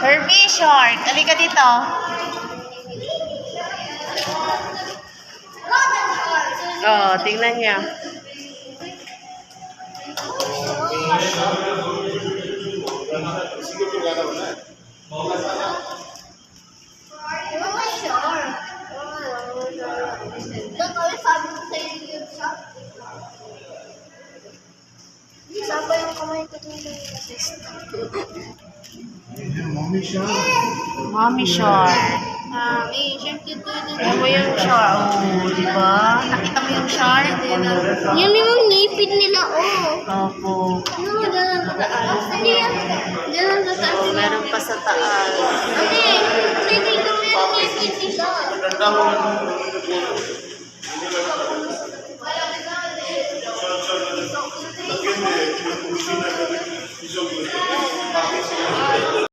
Herbie short. Halika dito. Oh, tingnan niya. Saba yung kamay ko dun sa Mommy shot. Mommy short. Mami, short yun dun. Ayan mo yung short. Oh, di ba? Nakita mo yung short? Yan yung ngipin nila, oh. Opo. Ano mo, dyan sa taas? Hindi yan. Dyan sa taas. Oh, meron pa sa taas. Hindi. Hindi ko yung ngipin nila.